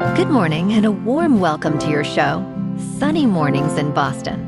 Good morning and a warm welcome to your show, Sunny Mornings in Boston.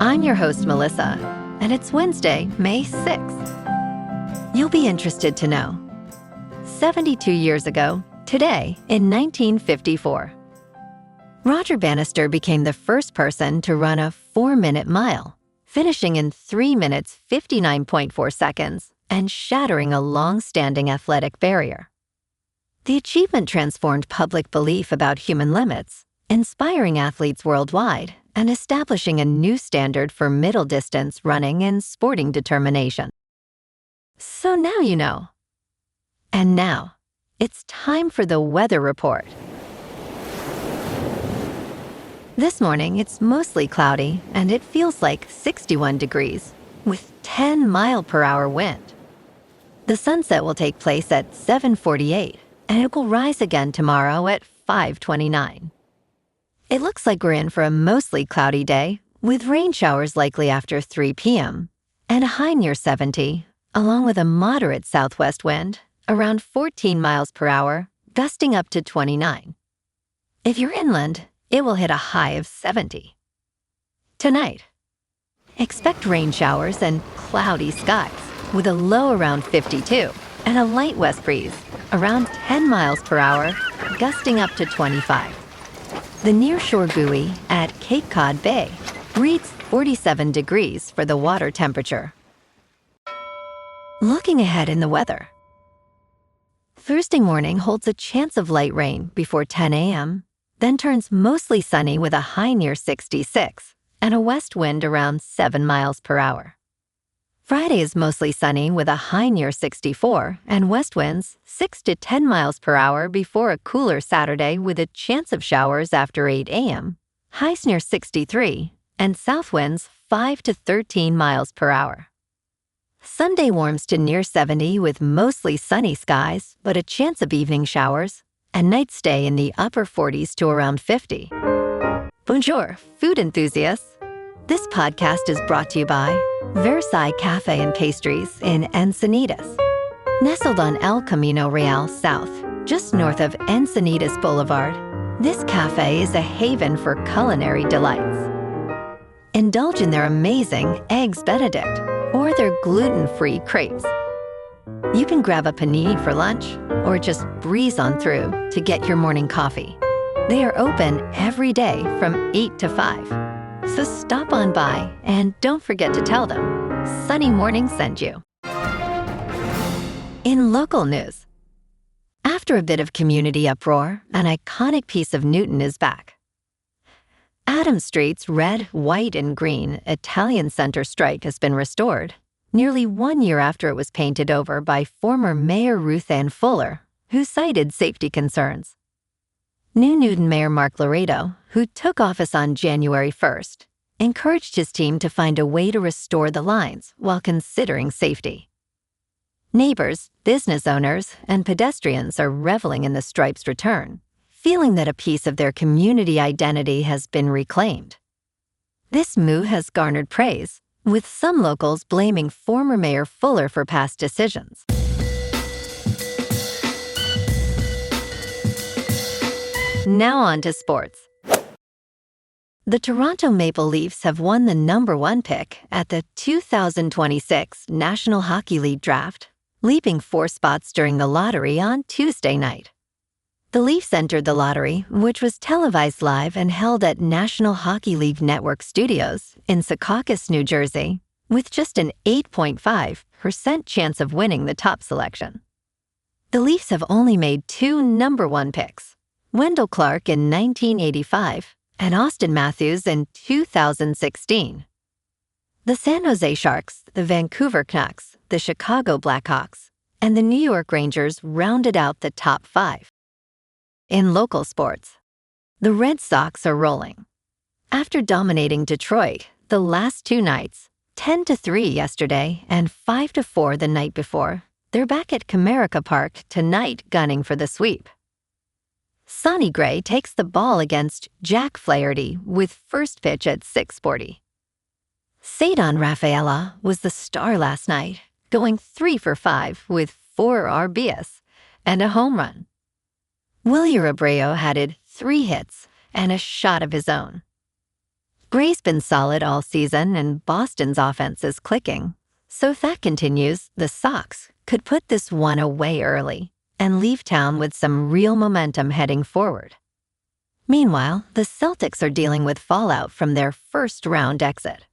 I'm your host, Melissa, and it's Wednesday, May 6th. You'll be interested to know. 72 years ago, today, in 1954, Roger Bannister became the first person to run a 4-minute mile, finishing in 3 minutes 59.4 seconds and shattering a long-standing athletic barrier. The achievement transformed public belief about human limits, inspiring athletes worldwide and establishing a new standard for middle-distance running and sporting determination. So now you know. And now, it's time for the weather report. This morning, it's mostly cloudy and it feels like 61 degrees with 10-mile-per-hour wind. The sunset will take place at 7:48 and it will rise again tomorrow at 5:29. It looks like we're in for a mostly cloudy day with rain showers likely after 3 p.m. and a high near 70, along with a moderate southwest wind around 14 miles per hour, gusting up to 29. If you're inland, it will hit a high of 70. Tonight, expect rain showers and cloudy skies with a low around 52 and a light west breeze around 10 miles per hour, gusting up to 25. The nearshore buoy at Cape Cod Bay reads 47 degrees for the water temperature. Looking ahead in the weather. Thursday morning holds a chance of light rain before 10 a.m., then turns mostly sunny with a high near 66 and a west wind around 7 miles per hour. Friday is mostly sunny with a high near 64 and west winds 6 to 10 miles per hour before a cooler Saturday with a chance of showers after 8 a.m., highs near 63, and south winds 5 to 13 miles per hour. Sunday warms to near 70 with mostly sunny skies, but a chance of evening showers, and nights stay in the upper 40s to around 50. Bonjour, food enthusiasts. This podcast is brought to you by Versailles Cafe and Pastries in Encinitas. Nestled on El Camino Real South, just north of Encinitas Boulevard, this cafe is a haven for culinary delights. Indulge in their amazing Eggs Benedict or their gluten-free crepes. You can grab a panini for lunch or just breeze on through to get your morning coffee. They are open every day from 8 to 5. So stop on by and don't forget to tell them Sunny Morning sent you. In local news, after a bit of community uproar, an iconic piece of Newton is back. Adams Street's red, white, and green Italian center strike has been restored, nearly 1 year after it was painted over by former Mayor Ruth Ann Fuller, who cited safety concerns. New Newton Mayor Marc Laredo, who took office on January 1st, encouraged his team to find a way to restore the lines while considering safety. Neighbors, business owners, and pedestrians are reveling in the stripe's return, feeling that a piece of their community identity has been reclaimed. This move has garnered praise, with some locals blaming former Mayor Fuller for past decisions. Now on to sports. The Toronto Maple Leafs have won the #1 pick at the 2026 National Hockey League Draft, leaping 4 spots during the lottery on Tuesday night. The Leafs entered the lottery, which was televised live and held at National Hockey League Network Studios in Secaucus, New Jersey, with just an 8.5% chance of winning the top selection. The Leafs have only made 2 #1 picks, Wendell Clark in 1985 and Austin Matthews in 2016. The San Jose Sharks, the Vancouver Canucks, the Chicago Blackhawks, and the New York Rangers rounded out the top 5. In local sports, the Red Sox are rolling. After dominating Detroit the last 2 nights, 10-3 yesterday and 5-4 the night before, they're back at Comerica Park tonight gunning for the sweep. Sonny Gray takes the ball against Jack Flaherty with first pitch at 6:40. Ceddanne Rafaela was the star last night, going 3 for 5 with 4 RBIs and a home run. Wilyer Abreu added 3 hits and a shot of his own. Gray's been solid all season and Boston's offense is clicking. So if that continues, the Sox could put this one away early and leave town with some real momentum heading forward. Meanwhile, the Celtics are dealing with fallout from their first-round exit.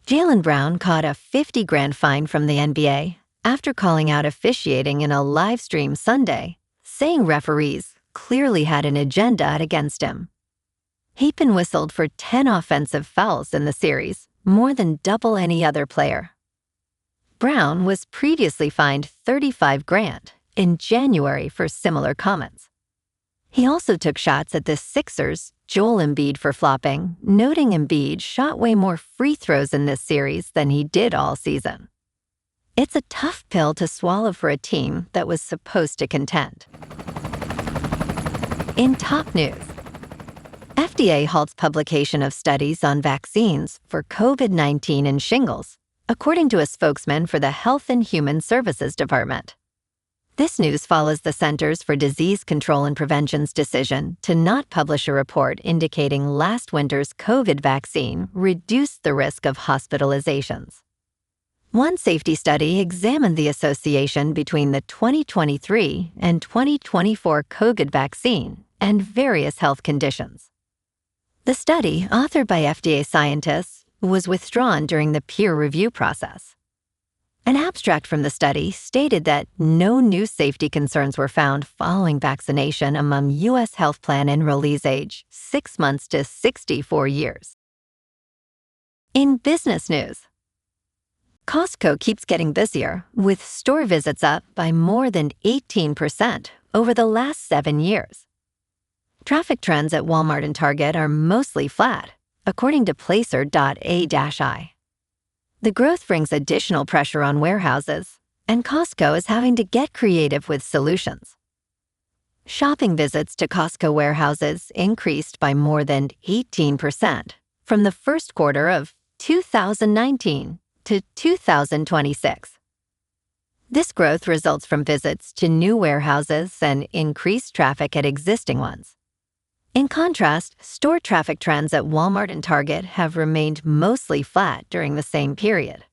Jaylen Brown caught a $50,000 fine from the NBA after calling out officiating in a live stream Sunday, saying referees clearly had an agenda against him. He'd been whistled for 10 offensive fouls in the series, more than double any other player. Brown was previously fined $35,000 in January for similar comments. He also took shots at the Sixers' Joel Embiid for flopping, noting Embiid shot way more free throws in this series than he did all season. It's a tough pill to swallow for a team that was supposed to contend. In top news, FDA halts publication of studies on vaccines for COVID-19 and shingles, according to a spokesman for the Health and Human Services Department. This news follows the Centers for Disease Control and Prevention's decision to not publish a report indicating last winter's COVID vaccine reduced the risk of hospitalizations. One safety study examined the association between the 2023 and 2024 COVID vaccine and various health conditions. The study, authored by FDA scientists, was withdrawn during the peer review process. An abstract from the study stated that no new safety concerns were found following vaccination among U.S. health plan enrollees age 6 months to 64 years. In business news, Costco keeps getting busier, with store visits up by more than 18% over the last 7 years. Traffic trends at Walmart and Target are mostly flat, according to Placer.a-I. The growth brings additional pressure on warehouses, and Costco is having to get creative with solutions. Shopping visits to Costco warehouses increased by more than 18% from the first quarter of 2019 to 2026. This growth results from visits to new warehouses and increased traffic at existing ones. In contrast, store traffic trends at Walmart and Target have remained mostly flat during the same period.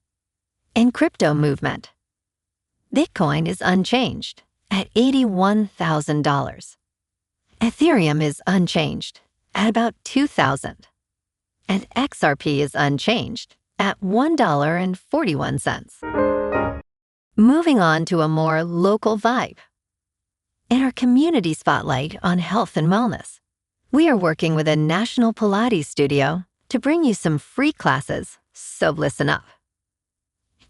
In crypto movement, Bitcoin is unchanged at $81,000. Ethereum is unchanged at about $2,000. And XRP is unchanged at $1.41. Moving on to a more local vibe. In our community spotlight on health and wellness, we are working with a national Pilates studio to bring you some free classes, so listen up.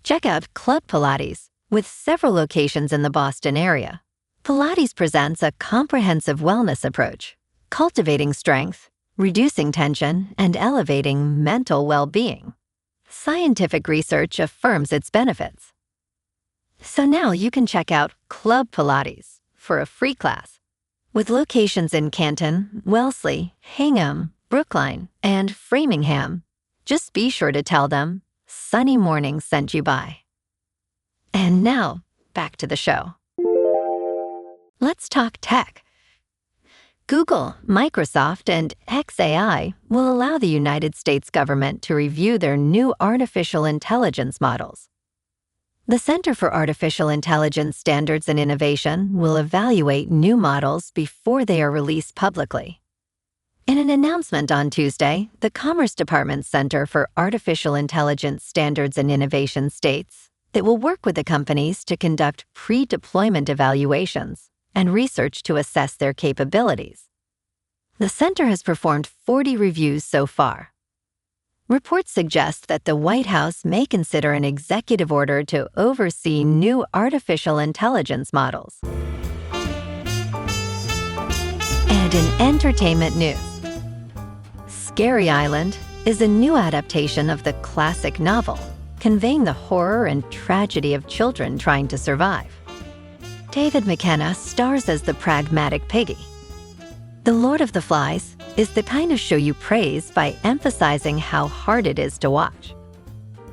Check out Club Pilates, with several locations in the Boston area. Pilates presents a comprehensive wellness approach, cultivating strength, reducing tension, and elevating mental well-being. Scientific research affirms its benefits. So now you can check out Club Pilates for a free class. With locations in Canton, Wellesley, Hingham, Brookline, and Framingham, just be sure to tell them Sunny Morning sent you by. And now, back to the show. Let's talk tech. Google, Microsoft, and xAI will allow the United States government to review their new artificial intelligence models. The Center for Artificial Intelligence Standards and Innovation will evaluate new models before they are released publicly. In an announcement on Tuesday, the Commerce Department's Center for Artificial Intelligence Standards and Innovation states that will work with the companies to conduct pre-deployment evaluations and research to assess their capabilities. The center has performed 40 reviews so far. Reports suggest that the White House may consider an executive order to oversee new artificial intelligence models. And in entertainment news, Scary Island is a new adaptation of the classic novel, conveying the horror and tragedy of children trying to survive. David McKenna stars as the pragmatic Piggy. The Lord of the Flies is the kind of show you praise by emphasizing how hard it is to watch.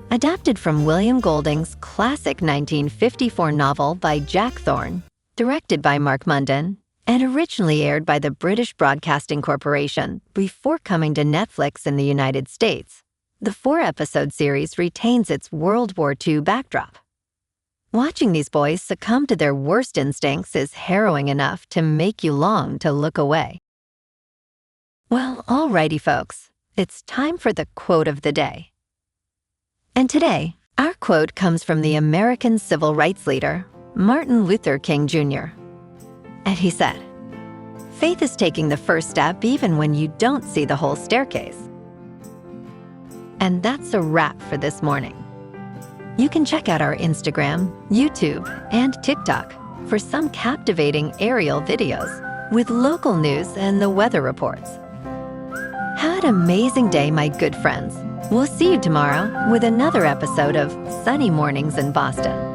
Adapted from William Golding's classic 1954 novel by Jack Thorne, directed by Mark Munden, and originally aired by the British Broadcasting Corporation before coming to Netflix in the United States. The 4-episode series retains its World War II backdrop. Watching these boys succumb to their worst instincts is harrowing enough to make you long to look away. Well, alrighty folks, it's time for the quote of the day. And today, our quote comes from the American civil rights leader, Martin Luther King Jr. And he said, "Faith is taking the first step even when you don't see the whole staircase." And that's a wrap for this morning. You can check out our Instagram, YouTube, and TikTok for some captivating aerial videos with local news and the weather reports. Have an amazing day, my good friends. We'll see you tomorrow with another episode of Sunny Mornings in Boston.